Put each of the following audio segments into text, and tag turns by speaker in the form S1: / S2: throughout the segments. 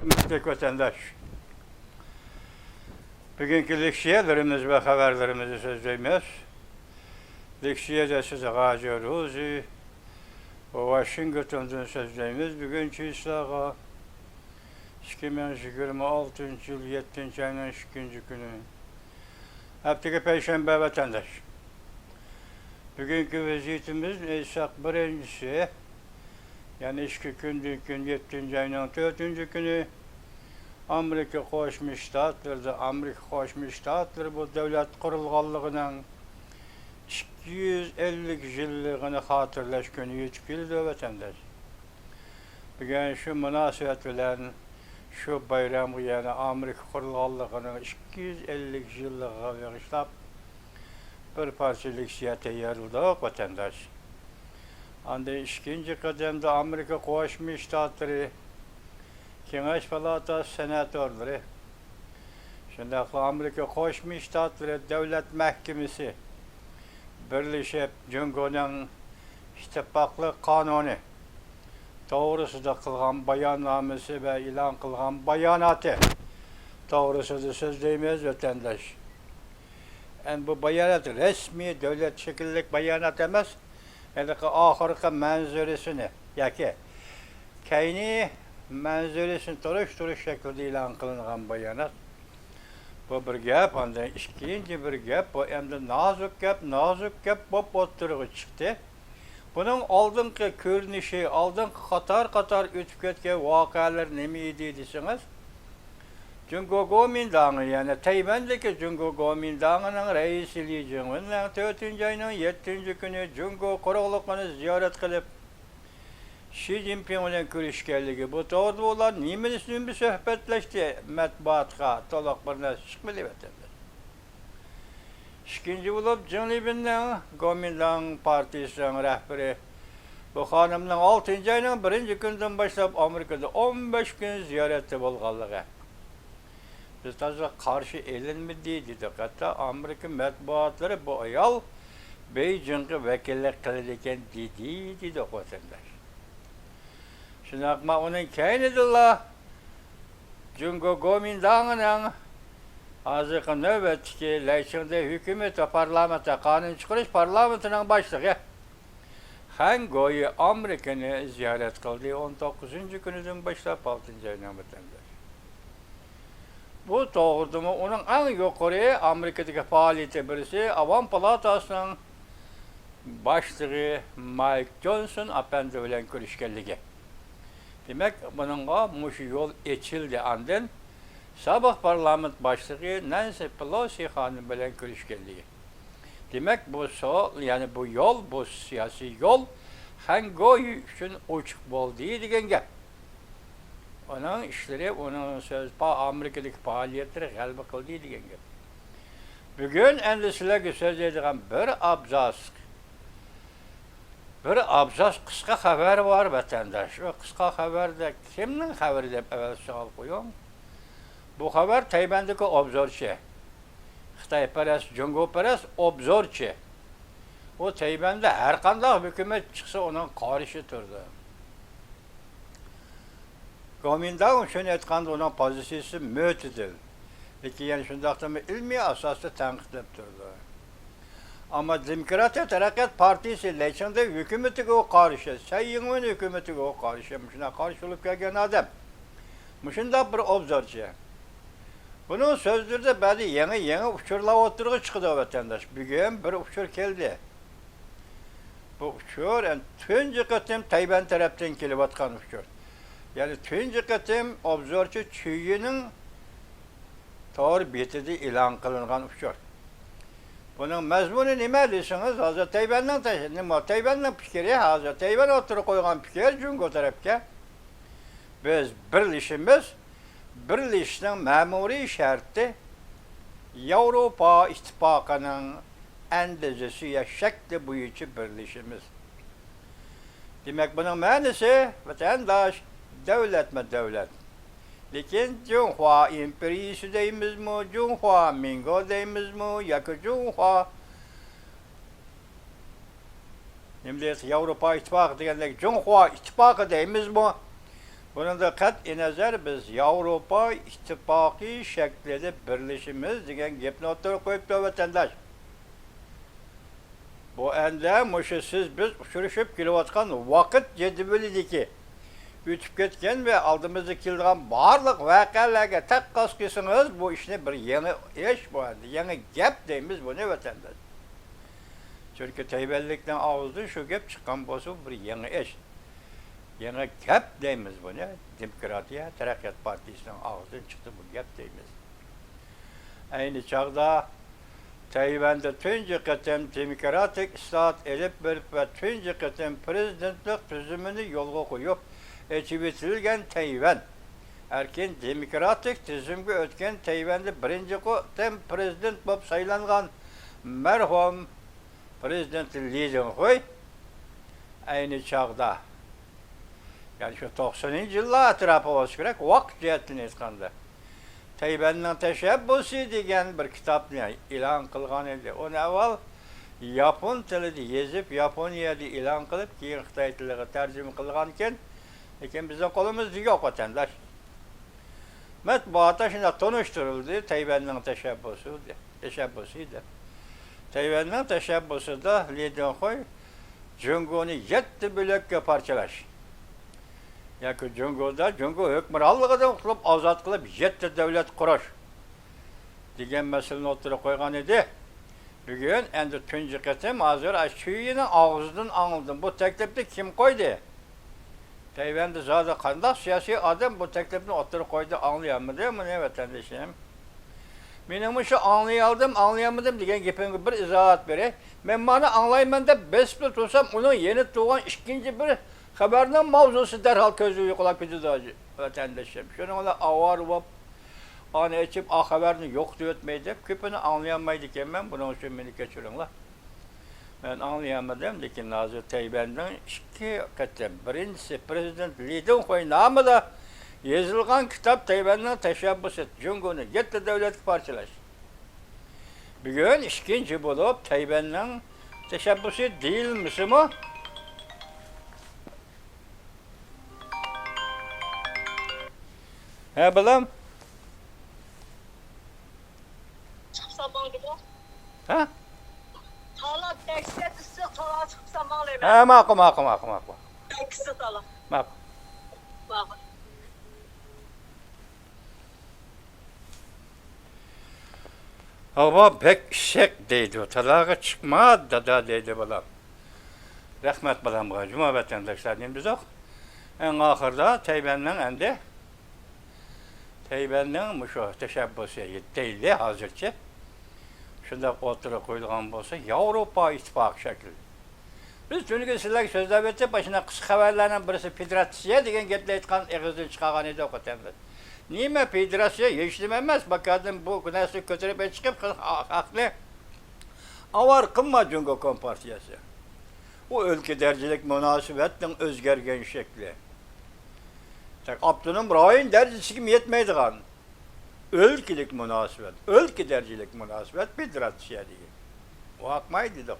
S1: Müstek vatandaş. Bugünkü leksiyelerimiz ve haberlerimizi sözleyimiz. Leksiyede size Gazi Ruzi ve Washington'dan sözleyimiz. Bugünkü İslaha 2026 yıl 7. ayının 2. günü. Haftaki Perşembe vatandaş. Bugünkü vaziyetimiz İshak birincisi, yani 2 gün 7. ayının 4. günü. Amerika Qo'shma Shtatlarida Amerika Qo'shma Shtatlar bu devlet kurulganlığının 250 yılligini hatırlaş günü yetip keldi vatandaş. Bugün şu münasebet bilen şu bayramı, yani Amerika kurulganlığının 250 yıllığı bağışlap bir parça leksiya tayyorladık vatandaş. Anda ikinci kademde Amerika Qo'shma Shtatları Kengash Palatası senatörleri, şundaqla Amerika Qo'shma Shtatları Devlet Mahkemesi birleşip Jungo'nun ittifaqlık kanunu doğrusunda kılgan bayannamesi ve ilan kılgan bayanatı doğrusunda sözleyimiz vatandaş. Yani bu bayanat resmi devlet şekillik bayanat emas, yani ahırkı manzuresini, yaki kayni manzuresini turuş şeklinde ilan kılınan bayanat. Bu bir gap, ondan ikinci bir gap, bu hem de nazuk gap bu oturuğa çıktı. Bunun aldığınki görünüşü, aldığınki katar ötüp ketken vakalar nemiydi desiniz. Jungo Kuomintangı, yani Tayvan'daki Jungo Kuomintangı'nın reisiliği Jungo'nun 4. ayının 7. günü Jungo kuruluklarını ziyaret kılıp Xi Jinping bilen görüşkenligi. Bu doğru olan nimenisinin bir söhbetleşti matbuatga tolak bir narsa çıkmadı vatandaş. İkinci bulup Cumhurbaşkanı Kuomintang Partisi'nin rehberi bu hanımın 6. ayının 1. günden başlap Amerika'da 15 gün ziyarette bolganlığı. Biz tarzda karşı elinmedi dedik. Hatta Amerika matbuatları bu ayal Beijing'e vekillik kılırken dedi vatandaş. Şunakma onun kaynıdırla Jungo Kuomintangı'nın azıqı növbetki leşinde hükümet ve parlamenta kanun çıkarış parlamentinin başlığı Hango'yu Amerika'nı ziyaret kıldı 19. günüden başlayıp 6. ayına vatandaş. Bu doğrudu mu? Onun en yukarı Amerika'daki faaliyeti birisi Avam Palatası'nın başlığı Mike Johnson efendi bilen görüşkenligi. Demek bununla muşu yol geçildi andın. Sabah parlament başlığı Nancy Pelosi hanım bilen görüşkenliği. Demek bu yani bu yol, bu siyasi yol hangi için uçuk oldu diyen gel. Onun işleri, onun Amerika'daki faaliyetleri galiba kıldı diyen gel. Bugün endişelerle söz edilen bir abzas kısa haber var vatandaş. O kısa haberde kimin haberi de evvel sual koyuyorum. Bu haber Tayvan'daki obzorçu. Xitayperest, Jungoperest obzorçu. O Tayvan'da her kandak hükümet çıksa onun karşı turdu. Kuomintang şunu etkanda onun pozisyonu mütedil. Peki yani şundakta ilmi asaslı tanıklayıp turdu. Ama Demokrat Terakkiat Partisi leçinde hükümeti o karşı, Sayın'ın hükümeti o karşı, şuna karşı olup gelgen adam. Şunda bir obzorçu. Bunun sözlerde bazı yeni uçurlar oturuğa çıktı vatandaş. Bugün bir uçur geldi. Bu uçur, yani tüncü kıtım Tayvan taraftan gelip atkan uçur. Yani tüncü kıtım obzorçu çüyünün doğru bitidi ilan kılınan uçur. Bunun mezmunu nime dersiniz? Hazır Tayvan'ın fikri, hazır Tayvan oturup koygan fikir, Jungo tarafka. Biz birleşinin memuri şartı Avrupa İttifakı'nın endişesi ya şekli boyucu birleşimiz. Demek bunun manisi vatandaş, devlet mi devlet? Lakin Cunhua İmperiyası deyimiz mi, Cunhua Mingo deyimiz mi, yakı Cunhua Avrupa İttifakı deyenler Cunhua İttifakı deyimiz mi? Bunun da qat'i nazar biz Yevropa İttifaqı şeklinde birleşimiz degan gapni o'tirib qo'yibdi vatandaş. Bu endi muşu siz biz uçuruşup kelayotgan vaqt jadvalidagi o'tib ketgan ve aldığımızda kelgan barliq voqealarga taqqos qilsangiz bu ishni bir yangi ish bu endi yangi gap deymiz buni vatandaş. Çünkü Tayvanlikdan ağızdan şu gap chiqqan bo'lsa bir yangi ish. Yangi gap deymiz buni. Demokratiya Taraqqiyot Partiyasining ağızdan chiqdi bu gap deymiz. Ayni chog'da Tayvanda tunji qatam demokratik islohot elib berib va tunji qatam prezidentlik tuzumini yo'lga qo'yib etilgan Tayvan. Erkin demokratik tizimga o'tgan Tayvanda birinchi qatam prezident bo'lib saylangan marhum prezident Li Zhenghui ayni chog'da yani şu 90-yillar atrofida bo'lsa kerak vaqt jihatdan aytganda Tayvanning tashabbusi degan bir kitobni e'lon qilgan edi. Uni avval yapon tilida yozib, Yaponiyada e'lon qilib, keyin Xitoy tiliga tarjima qilgan ekan. Lekin bizning qo'limizda yo'q vatandash. Matbuotda shunda tanishtirildi Tayvanning tashabbusi edi. Tayvanning tashabbusida Li Zhenghui Jungoni 7 bo'lakka parchalash. Yoki Jungo hukmronligidan qilib ozod qilib 7 davlat qurish degan masalani o'tirib qo'ygan edi. Bugun endi tunji qatam hozir shuyining og'zidan angldim. Bu taklifni kim qo'ydi? Tayvanda zodi qanday siyosiy odam bu taklifni o'tirib qo'ydi anglayolmadi meni vatandoshim. Mening shu anglayolmadim degan gapimga bir izohat beray. Men mana anglayman deb besbir tursam uning yeni tug'an ikkinchi bir xabarning mavzusi darhol ko'zga yo'qolib ketadi vatandoshim. Shuni ola avar bo'lib, ana ichib a xabarni yo'q deb o'tmaydi deb ko'pini anglayolmaydi ekanman. Buning uchun meni kechiringlar. Men anglayolmadim, lekin hozir Tayvanning ikki qatam birinchisi prezident Li Zhenghui nomida yozilgan kitob Tayvanning tashabbusi Jungoni 7 davlatga parchalash. Bugun ikkinchi bo'lib Tayvanning tashabbusi deyilmisimi? He balam?
S2: Çıksa bana gider.
S1: Ha?
S2: Tala dehşet ısı tala çıksa mal eve.
S1: Ha, ma'qul.
S2: Ekisi tala.
S1: Ma'qul.
S2: Bak.
S1: Hava pek şek deydi. Talağa çıkma dada deydi balam. Rahmet balamga. Cuma vatandaşlar deyimiz yok. En ahırda Tayvanning şu tashabbusi deyildi hozircha. Shunda o'tirib qo'yilgan bo'lsa, Yevropa ittifoqi shakli. Biz tunuga sizlarga so'zlab o'tib, başına qisqa xabarlarning birisi federatsiya degan gapni aytgan eg'izdan chiqargan edi o'qotamiz. Nima federatsiya hech nima emas, bakadim bu kunasi ko'tarib chiqib haqli. Avar qilma Jungo Kompartiyasi. Bu o'lka darajalik munosabatning o'zgargan shakli. Abdunum rayon derecesiga yetmaydigan o'lkilik munosabat, o'lka darajalik munosabat federatsiya degan. Vaqmaydi dedik.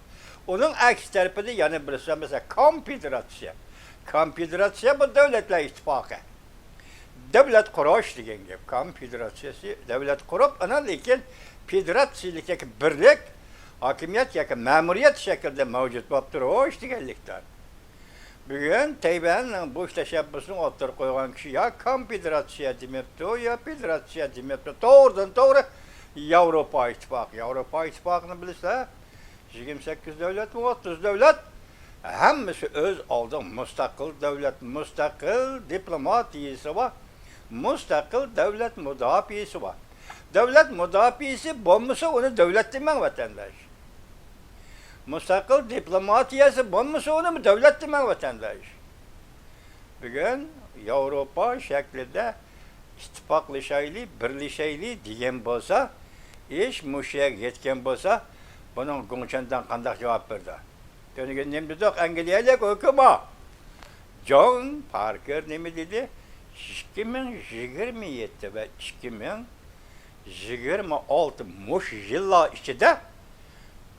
S1: Uning aks tarafida yana birisi mesela konfederatsiya. Konfederatsiya bu davlatlar ittifoqi. Davlat qurish degan gap. Konfederatsiyasi davlat qurib, ana lekin federatsiyalikdagi birlik, hokimiyat yoki ma'muriyat shaklida mavjud bo'lib turish deganlikdir. Bugün Tayvanning bu tashabbusini o'tirib qo'ygan kishi ya konfederatsiya demabdi, ya federatsiya demabdi. To'g'ridan to'g'ri Yevropa ittifoqi. Yevropa ittifoqini bilsa 28 davlat va 30 davlat hammasi o'z oldin mustaqil davlat, mustaqil diplomatiyasi va mustaqil davlat mudofaasi va davlat mudofaasi bo'lmasa uni davlat demang vatandosh. Mustaqil diplomatiyasi bo'lmasa uni davlat demang vatandosh. Bugun Yevropa shaklida ittifoqlashaylik, birlashaylik degan bo'lsa, ish mushaga yetgan bo'lsa, buning Gongchandan qanday javob berdi? Toniga nima dedi? Angliyalik hukumat John Parker nima dedi? 2027 va 2026 mush yillar ichida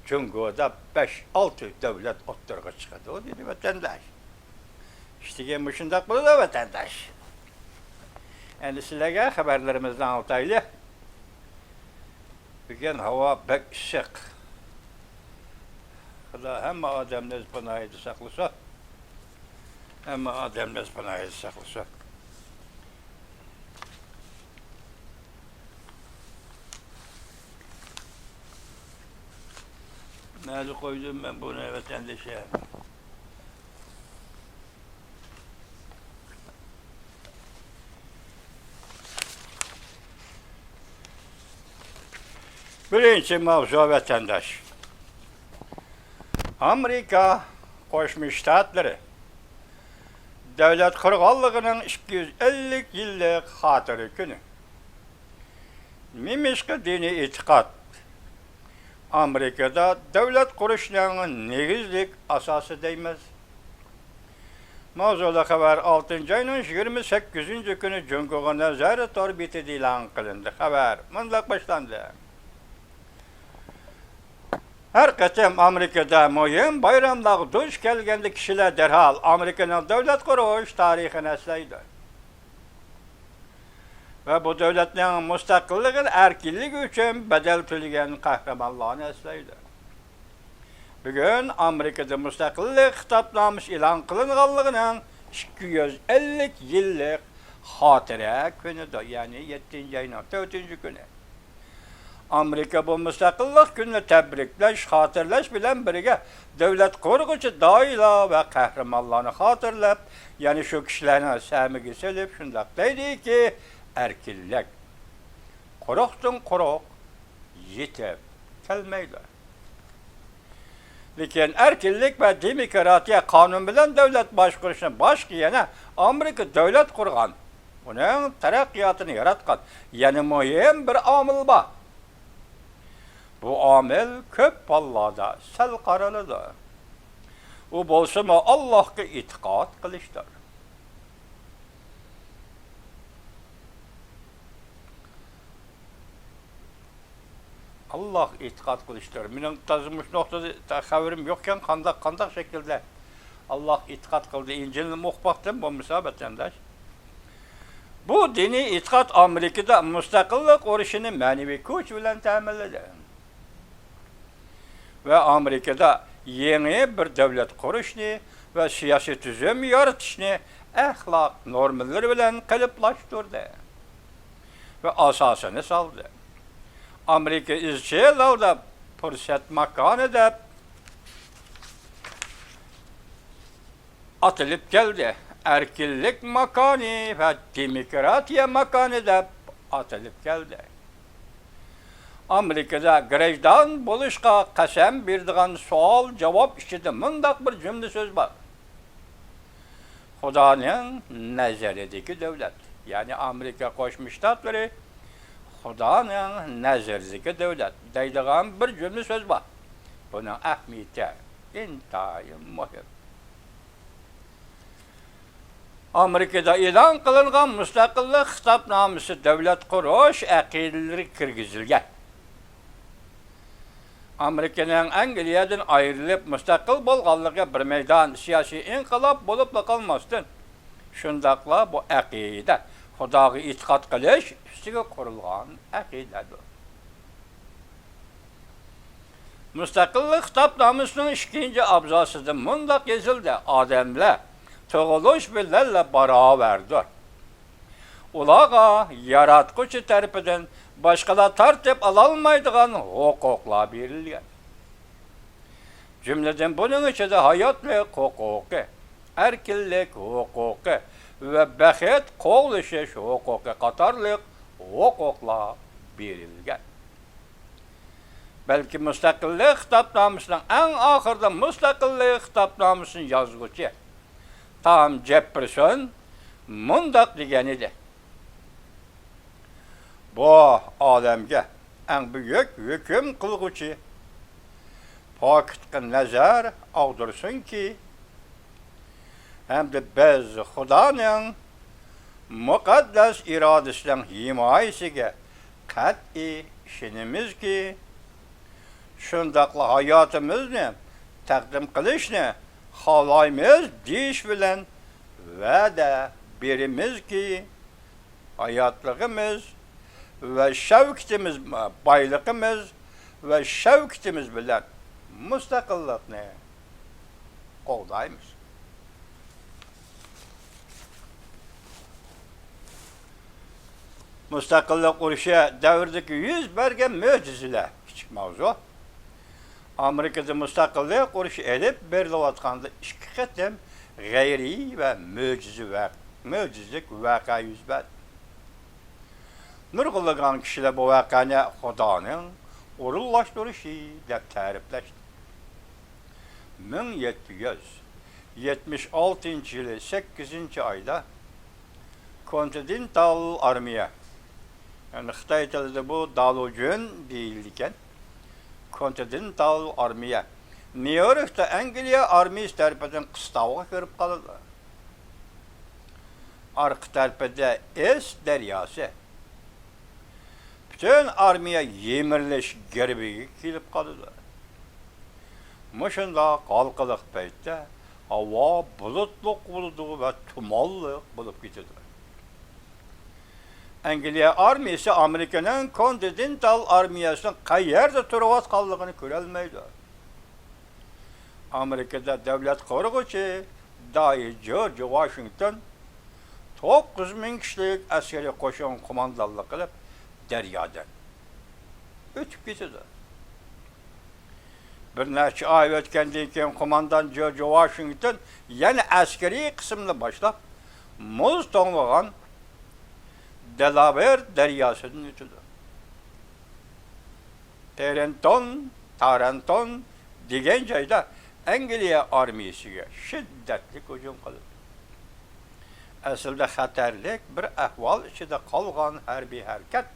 S1: Jungo'da 5-6 davlat o'ttirg'i chiqadi, dedi vatandosh. İşte shundoq bo'ladi vatandosh. Endi sizlarga xabarlarimizdan o'taylik. Bugun havo pek issiq. Xudo hamma odamni o'z panohida saqlasa. Hamma odamni o'z panohida saqlasa. Nerede koydum ben bunu vatandaşa? Birinci mavzu vatandaş. Amerika Qo'shma Shtatları Davlat qurg'onligining 250 yillik xotira kuni. Mimishqi diniy e'tiqod Amerikada davlat qurishning negizlik asosi deymiz. Mavzuda xabar 6 ayning 28 kuni Jungoga nazorat orbitida e'lon qilindi. Xabar mundaq boshlandi. Her qatam Amerikada muhim bayramlar duch kelganda kishilar derhal Amerikaning davlat qurish tarixini eslaydi. Ve bu devletlerin müstakilliğin erkinlik için bedel to'lagan qahramonlarni eslaydi. Bugün Amerikada müstakillik kitobnomasi e'lon qilinganligining 250 yillik xotira kunidir, ya'ni 7 ayning 4 kuni. Amerika bu müstakillik gününü tebriklash, xotirlash bilan birga davlat qurg'uchi doila ve qahramonlarni xotirlab, ya'ni shu kishilarni samiga selib shundoq deydiki, erkinlik quruqdan quruq yetib kelmaydi. Lekin erkinlik ve demokratiya qonun bilan davlat boshqarishni boshqa yana Amerika davlat qurgan, uning taraqqiyotini yaratgan yana muhim bir omil bor. Bu omil ko'p hollarda sal qaralidir. U bo'lsa-mu Allohga e'tiqod qilishdir. Allah e'tiqod qilishdir. Mening tazimish nuqtada xabarim yo'qkan qanday shaklda Allah e'tiqod qildi. Injilni o'qibdim bu musobatandash. Bu diniy e'tiqod Amerikada mustaqillik urushini ma'naviy kuch bilan ta'minladi. Ve Amerika'da yeni bir devlet kuruşni ve siyasi tüzüm yaratışni ahlak normalları bilen kalıplaştırdı ve asasını saldı. Amerika izchillarda fırsat makan edip atılıp geldi. Erkinlik makanı ve demokratiya makanı edip atılıp geldi. Amerikada grajdan bo'lishga qasam berdigan savol javob ichida mundaq bir jumla so'z bor. Xudoning nazaridagi davlat, ya'ni Amerika Qo'shma Shtatlari Xudoning nazaridagi davlat deydigan bir jumla so'z bor. Buning ahamiyati intayin muhim. Amerikada e'lon qilingan mustaqillik xitobnomasi davlat qurish aqidalari kirgizilgan. Amerika'nın Angliyadan ayrılıp müstakil bolğanlığı bir meydan siyasi inqilab bolup qalmasdan. Şundaqla bu aqida Xudoga e'tiqod qilish ustiga qurilgan aqidadir. Mustaqillik xitobnomasining 2 abzasida mundaq yozildi: odamlar tug'ilish bilan barobardir. Ularga yaratquchi tarafidan başkalar tartib alalmaydigan huquqlar berilgan. Cümleden bunun içinde hayatlık huquqi, erkinlik huquqi ve bəxt qo'llashish huquqi qatorliq huquqlar berilgan. Belki mustaqillik xitobnomasining eng oxirida mustaqillik xitobnomasini yozuvchi Tom Jefferson mundaq degan edi: bu olamga eng büyük hüküm qilg'uchi pokitga nazar og'dirsinki, hamda biz Xudoning muqaddas irodasining himoyasiga qat'iy ishonamizki, shundaqla hayotimizni taqdim qilishni xohlaymiz deyish bilan va'da berimizki, hayatlığımız ve şevkimiz, baylığımız ve şevkimiz bilen müstakillikni qoğdaymiz. Müstakillik uruşu devrdeki yüz bergen möcizeler küçük mavzu. Amerika'da müstakillik uruşu edip berilayotganda iki qatim gayri ve möcizelik vaka yüz berdi. Nurgulagan kişiler bu vakani Xudanın urullaştırışı dep tarifleşti. 1776 yılı 8. ayda Continental Armiya, yani Xitay tilida bu Dalujun deyildiken, Continental Armiya, New York'ta Angliya armiyası tarafından qıstavğa kirib qaladi. Arka tarafında Es deryası. Bütün armiya yemirleş gerbiga kelib qoladi. Muşunda qalqiliq paytda havo bulutliq bo'ladi va tumonliq bo'lib ketadi. Angliya armiyasi Amerikaning Continental armiyasining qayerda turayotganligini ko'rolmaydi. Amerikada davlat qo'rg'uvchi Dai George Washington 9,000 kishilik askariy qo'shin qo'mondonlik qilib deryadan o'tib ketadi. Bir necha oy o'tgandan keyin qo'mondon George Washington yana askariy qismni boshlab muz to'ng'igan Delaware daryosidan o'tadi. Tarenton degan joyda Angliya armiyasiga shiddatli hujum qildi. Aslida xatarlik bir ahvol ichida qolgan harbiy harakat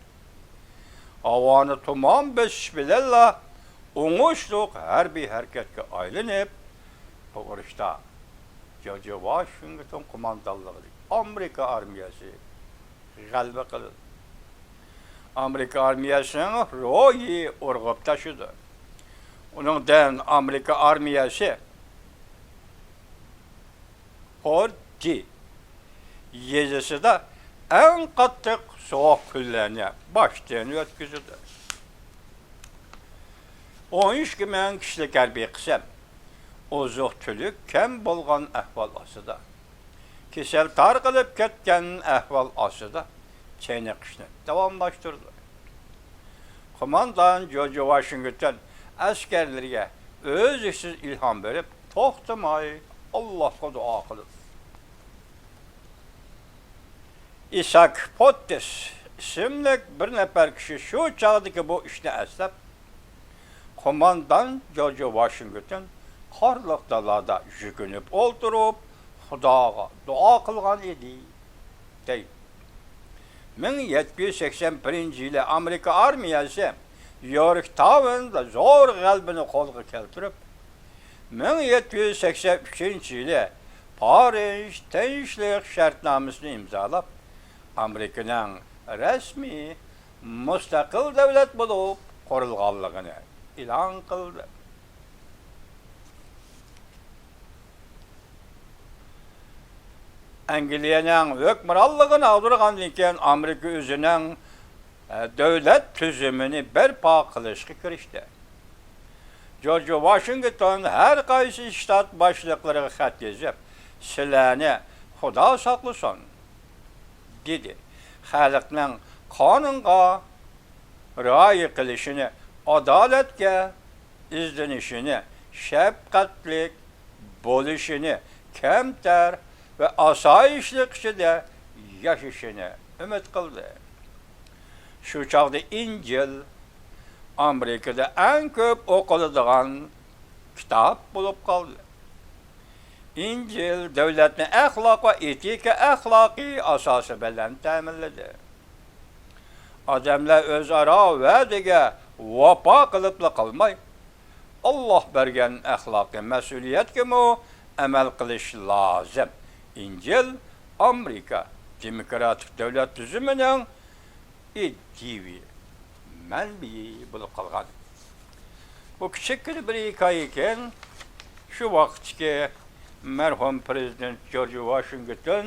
S1: havoni tuman besish bilanla o'ng'ishliq harbiy harakatga aylanib, bu urushda George Washington qo'mondonligida Amerika armiyasi g'alaba qildi. Amerika armiyasining ro'yi urg'ib tashidi. Uningdan Amerika armiyasi Hordi yezisida en qattiq soğuk kunlarni boshdan o'tkazdi. 13,000 kishilik harbiy qism oziq-tulik kam bo'lgan ahvol ostida, kasal tarqalib ketgan ahvol ostida chayniqishni davomlashtirdi. Qo'mondon George Washington askarlarga o'ziksiz ilhom berib, to'xtamay Allohga duo qildi. Isaac Potts ismli bir nafar kishi shu chog'dagi bu ishni aslab, qo'mondon George Washington qorliq dalada yukinib o'ltirib, Xudoga duo qilgan edi. 1781-yili Amerika armiyasi Yorktownda zo'r g'alabani qo'lga keltirib, 1783-yili Parij tinchlik shartnomasini imzolab, Amerikaning rasmiy mustaqil davlat bo'lib qurilganligini e'lon qildi. Angliyaning hukmronligini oldirgandan keyin Amerika o'zining davlat tuzumini barpo qilishga kirishdi. George Washington har qaysi shtat boshliqlariga xat yozib, "Sizlarni Xudo saqlasin" dedi. Xalqning qonunga rioya qilishini, adolatga izlanishini, shafqatli bo'lishini, kamtar ve asayişlik ichida yashashini umid qildi. Shu chog'da Injil Amerikada eng ko'p o'qiladigan kitob bo'lib qoldi. Injil davlatni axloq va etika axloqiy asosi bilan ta'minladi. Odamlar o'zaro va'daga vafo qilib qolmay, Alloh bergan axloqiy mas'uliyatga amal qilish lozim. İncil Amerika demokratik davlat tuzumining iddivi manbai bo'lib qolgan. Bu kichikroq bir hikoya ekan, shu vaqtga marhum prezident George Washington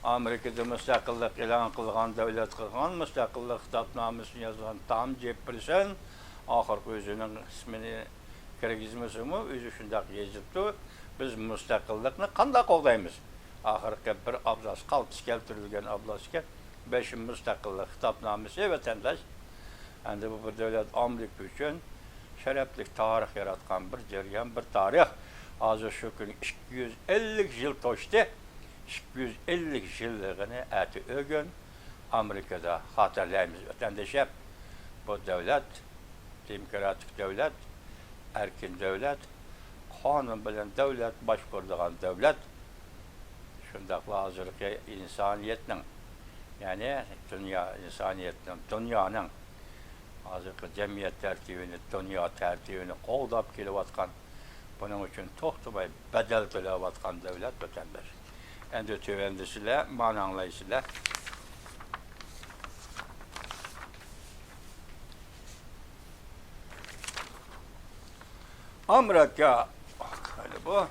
S1: Amerikada müstakillik e'lon qilgan davlat qilgan müstakillik kitobnomasini yozgan Tom Jefferson oxirgi o'zining ismini kirgizmasimi o'zi shundoq yozibdi. Biz müstakillikni qanday qo'llaymiz? Oxirgi bir abzas qaltis keltirilgan abzasga 5 müstakillik kitobnomasi vatandaş. Endi bu bir davlat Amerika uchun sharafli tarix yaratgan bir jaryon, bir tarix. Hozir shu kun 250 yil to'shdi. 250 yilligini ati o'g'in Amerikada xotirlaymiz vatandaşlar. Bu davlat demokratik davlat, erkin davlat, qonun bilan davlat boshqaradigan davlat. Shundaqla hozirgi insoniyatning, ya'ni dunyoning hozirgi jamiyat tartibini, dunyo tartibini qo'llab kelayotgan, buning uchun to'xtamay badal to'layotgan davlat vatandaş. Endi tövendisiler, mananlaysılar. Amerika, hadi bu.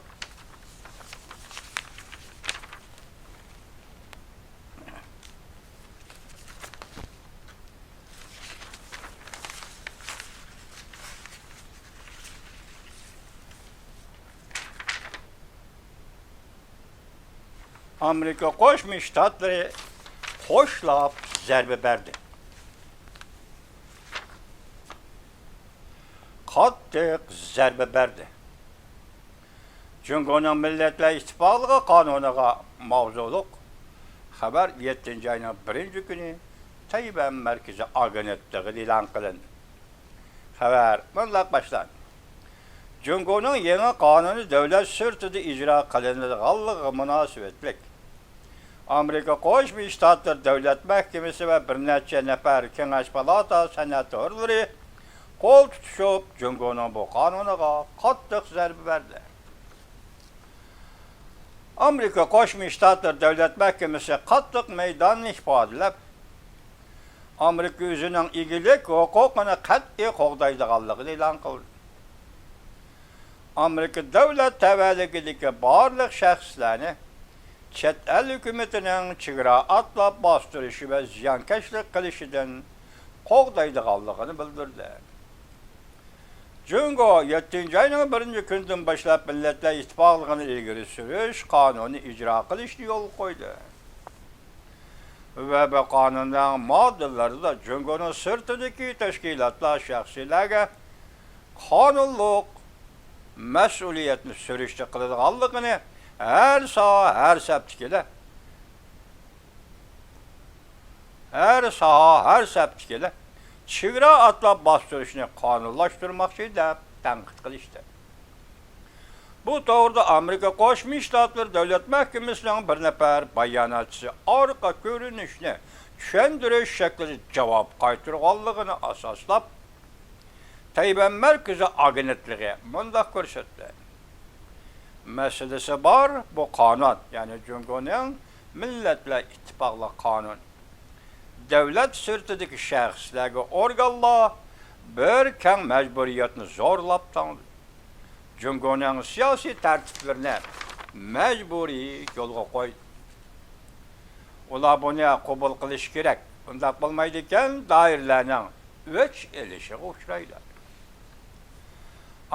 S1: Amerika Qo'shma Shtatlari qo'shlab zarba berdi. Qattiq zarba berdi. Jungoning Millatlar Ittifoqi qonuniga mavzuliq xabar 7-oyning 1-kuni Tayvan markaziy agentligi e'lon qilindi. Xabar bunday boshlandi. Jungoning yangi qonuni davlat sirtida ijro qilinadiganligi munosabatlik. Amerika Qo'shma Shtatlar Davlat Mahkamasi va bir necha nafar Kengash palatasi senatorlari qo'l tutishib, Jungoning bu qonuniga qattiq zarba berdi. Amerika Qo'shma Shtatlar Davlat Mahkamasi qattiq maydonni ifodalab, Amerika o'zining egilik huquqini qat'iy qo'llaydiganligini e'lon qildi. Amerika davlat tavalligidagi barliq shaxslarni chet el hukumatining chegara atlab bostirishi va ziyonkashlik qilishidan qo'llaydiganligini bildirdi. Jungo 7-oyning 1-kunidan boshlab Millatlar Ittifoqligini ilgari surish qonuni ijro qilishni yo'l qo'ydi. Va bu qonunning moddalarida Jungoning sirtidagi tashkilotlar shaxsiylarga qonunliq mas'uliyatni surishti qiladiganligini her saha, her septikele chegara atlab bostirishni qonunlashtirmoqchi deb tanqid qilishdi. Bu to'g'rida Amerika Qo'shma Shtatlar Davlat Mahkamasining bir nafar bayonotchisi orqa ko'rinishni tushuntirish shaklida javob qaytarganligini asoslab Tayvan markaziy agentligi bunday ko'rsatdi. Meselesi var, bu kanun, yani Jungoning Millatlar Ittifoqi qonun. Devlet sirtidagi shaxslarga organlar bir keng majburiyatni zo'rlab tanladi. Jungoning siyosiy tartiblarini majburiy yo'lga qo'ydi. Ular buni qabul qilish kerak. Bunday bo'lmaydi ekan, doiralarning o'ch elishiga uchraydi.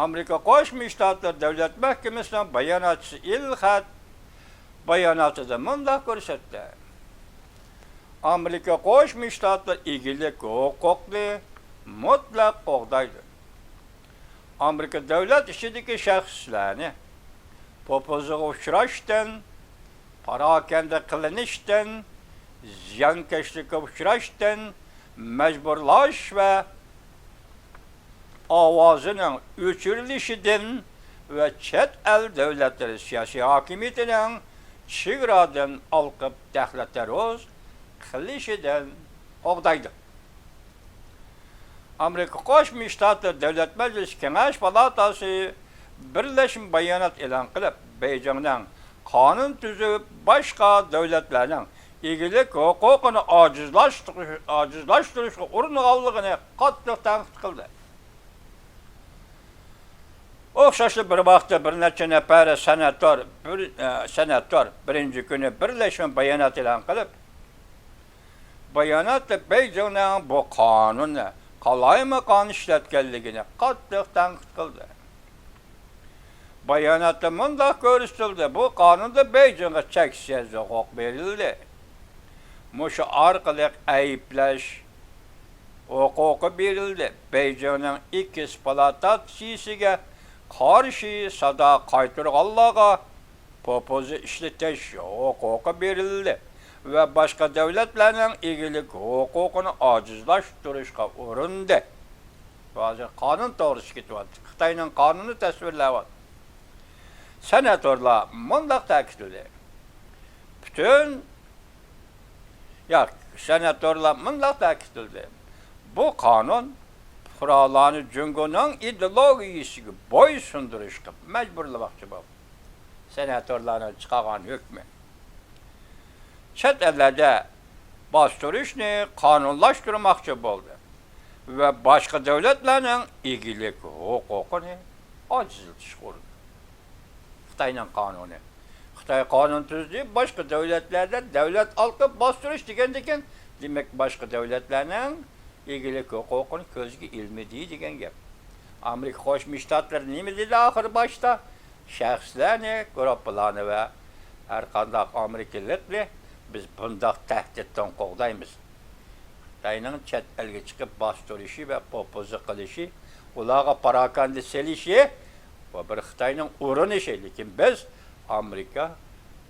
S1: Amerika Qo'shma Shtatlar Davlat Mahkamasining bayonotchisi Ilhat bayonotida bunday ko'rsatdi. Amerika Qo'shma Shtatlar egilik huquqni mutlaq qo'llaydi. Amerika davlat ishidagi shaxslarni popozga uchrashdan, parakanda qilinishdan, ziyonkashlikka uchrashdan majburlash va ovozining o'chirilishidan va chet el davlatlari siyosiy hokimiyatining chegaradan olqib taxlataruz qilishidan qo'g'daydi. Amerika Qo'shma Shtatlar Davlat Majlisi Kengash palatasi birlashma bayonot e'lon qilib, Beijingning qonun tuzib boshqa davlatlarning egilik huquqini ojizlashtirishga uringanligini qattiq tanqid qildi. O'xshashli bir vaqtda bir necha nafar senator birinchi kuni birlashma bayonot e'lon qilib, bayonotda Beijingning bu qonunni qalaymi ishlatganligini qattiq tanqid qildi. Bayonotda bunday ko'rsatildi, bu qonunda Beijingga cheksiz huquq berildi. Mushu orqali ayblash huquqi berildi. Beijingning ekspluatatsiyasiga qarshi sado qaytarganlarga popozi ishlatish huquqi berildi va boshqa davlatlarning egilik huquqini ojizlashtirishga urindi. Hozir qonun to'g'risi ketyapti. Xitoyning qonuni tasvirlayapti. Senatorlar bunday ta'kidladi. Senatorlar bunday ta'kidladi. Bu qonun fuqarolarni Jungoning ideologiyasiga bo'ysundirishga majburlamoqchi bo'ldi. Senatorlarning chiqargan hukmi chet ellarda bostirishni qonunlashtirmoqchi bo'ldi va boshqa davlatlarning egilik huquqini ojizlatishga urindi. Xitoyning qonuni. Xitoy qonun tuzdi, boshqa davlatlarda davlat alqib bostirish degan, demak boshqa davlatlarning egilik huquqini ko'zga ilmidi degan gap. Amerika Qo'shma Shtatlari nima dedi oxir boshda? Shaxslarni, guruhlarni va har qanday amerikalikni biz bundaq tahdiddan qo'g'daymiz. Xitoyning chet elga chiqib bostirishi va popozi qilishi, ularga parakanda selishi va bir Xitoyning urinishi, lekin biz Amerika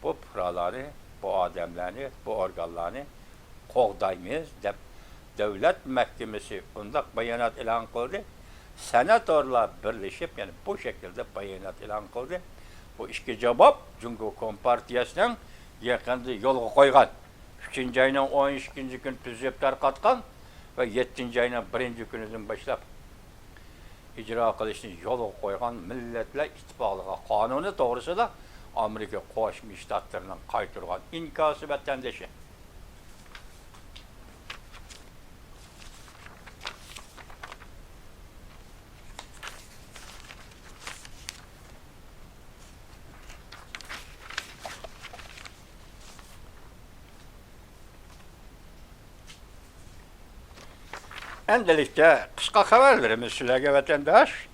S1: bu fuqarolarni, bu odamlarni, bu organlarni qo'g'daymiz deb davlat mahkamasi undaq bayonot e'lon qildi. Senatorlar birlashib, ya'ni bu shaklda bayonot e'lon qildi. Bu ishga javob Jungo Kompartiyasining yaqinda yo'lga qo'ygan 3-oyning 12-kun tuzib tarqatgan va 7-oyning 1-kunidan boshlab ijro qilishni yo'lga qo'ygan Millatlar Ittifoqiga qonuni to'g'risida Amerika Qo'shma Shtatlarining qaytargan inkosi vatandoshi. Endilikte kısa haberlerimiz sizlerge vatandaş.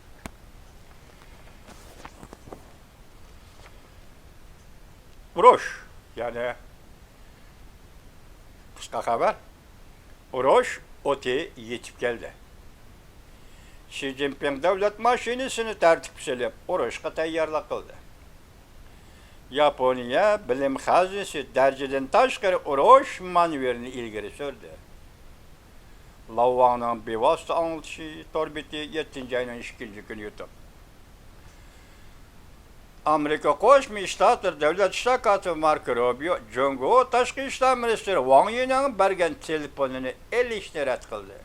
S1: Uruş, yani kısa haber. Uruş oti yetip geldi. Xi Jinping devlet maşinesini tertipselep uruşqa tayyorlik qildi. Yaponiya bilim xazinasi darjadan tashqari urush manevrini ilgari surdi. Lavangning bevosita anglitishi torbeti 7-oyning 2-kuni yutib. Amerika Qo'shma Shtatlar davlat shtakati Marco Rubio Jungo tashqi ishlar ministri Wang Yining bergan telefonini elishni rad qildi.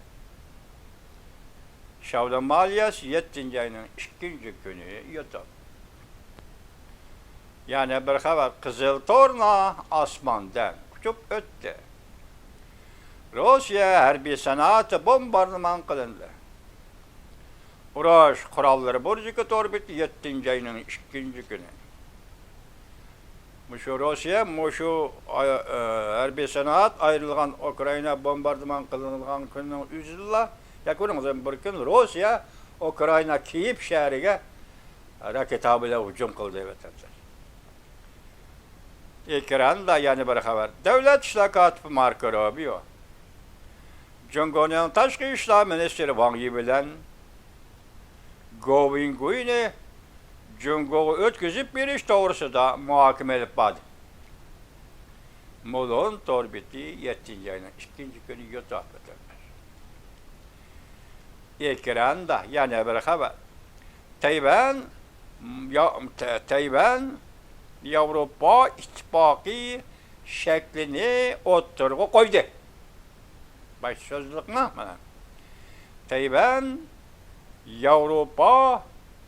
S1: Shavla maliyasi 7-oyning 2-kuni yutib. Yani bir xabar qizil torna osmondan uchib o'tdi. Rossiya harbiy sanoati bombardiman qilindi. Urush qurollari burjiga to'rbeti 7-oyning 2-kuni. Mushu Rossiya, mushu harbiy sanoat ayrilgan Ukraina bombardiman qilingan kunning o'zida, yakuningizdan bir kun Rossiya Ukraina Kiyev shahriga raketa bilan hujum qildi vatandoshlar. Ekranda yani bir xabar. Davlat ishlar kotibi Marco Rubio Jungoning tashqi ishlar ministri Wang Yi bilan Govinguini Jungoga o'tkazib berish to'g'risida muhokama olib bordi. Molon torbeti 7-oyning 2-kuni yutib o'tdi. Ekranda yana bir xabar. Tayvan Yevropa İttifaqı şeklini o'ttirg'a qo'ydi. Baş so'zlikmi mana? Tayvan Yevropa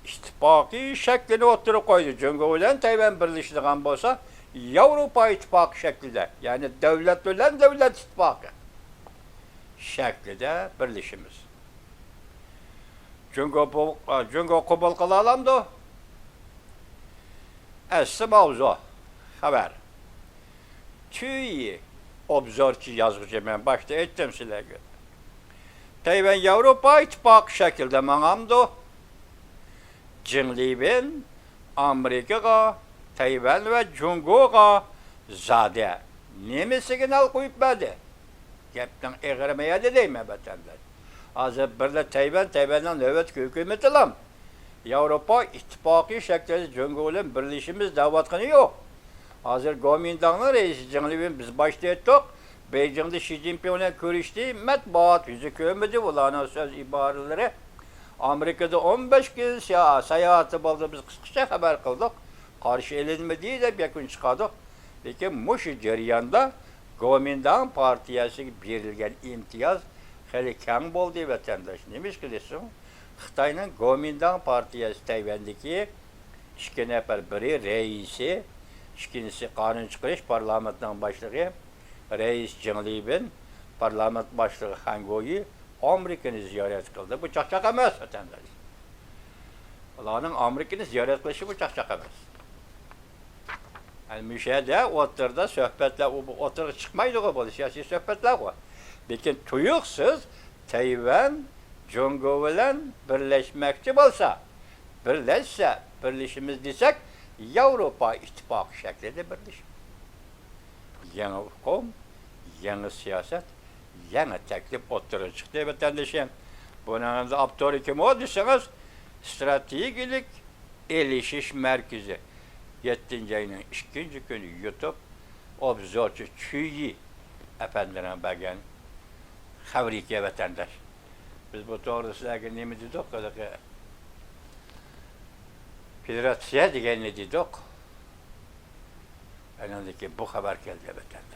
S1: İttifaqı şeklini o'ttirg'a qo'ydi. Jungo bilan Tayvan birlashadigan bo'lsa, Yevropa İttifaqı şeklida, ya'ni davlat bilan davlat ittifoqi shaklida birlashimiz. Cungo kubul kılalamdı. Essi mavzu. Haber. Tüyi obzorçu yazgıcı ben başta ettim sizlerge. Tayvan Avrupa İttifakı şekilde manamdı. Cinlibin Amerika'ga, Tayvan ve Cungo'ga zade. Nemi signal koyup verdi. Gepten eğirmeye de değme vatandaş. Hazır bir de Tayvan'dan nöbet hükümeti lan. Avrupa İttifakı şeklinde Cungo'yla birleşimiz davatını yok. Hazır Kuomintang'ın reisi Cinlibin biz başta ettik. Beijing'de Xi Jinping'le görüştü. Matbuat yüzü kömedi. Ulan söz ibareleri. Amerika'da 15 gün seyahati buldu. Biz kısaca haber kıldık. Karşı elinmediği de bir gün çıkardık. Peki Muşi ceriyanda Kuomintang partiyası verilgen imtiyaz hele keng buldu vatandaş. Neymiş ki desin? Xitay'ın Kuomintang partiyası Tayvan'daki iki nefer biri reisi, ikincisi kanun çıkarış parlamentinin başlığı, reis Cinlibin, parlament başlığı Hango'yu Amerika'nı ziyaret kıldı. Bu çakçak emez vatandaş. Onların Amerika'nı ziyaret kılışı bu çakçak emez. Yani müşahede oturda sohbetler, oturup çıkmaydı o böyle siyasi sohbetler o. Lakin tuyuksuz Tayvan, Cungo ile birleşmekçi olsa, birleşimiz desek, Avrupa İttifakı şeklinde birleşim. Yeni hukum, yeni siyaset, yeni teklif oturup çıktı vatandaşım. Bunun da aptörü kim o deseniz, stratejik erişiş merkezi. 7. ayının 2. günü YouTube, obzorçu çüyü efendine bagan, havrike vatandaş. Biz bu doğrusundaki ne mi dedik? Federasyon diye ne dedik? Önündeki bu haber geldi vatandaş.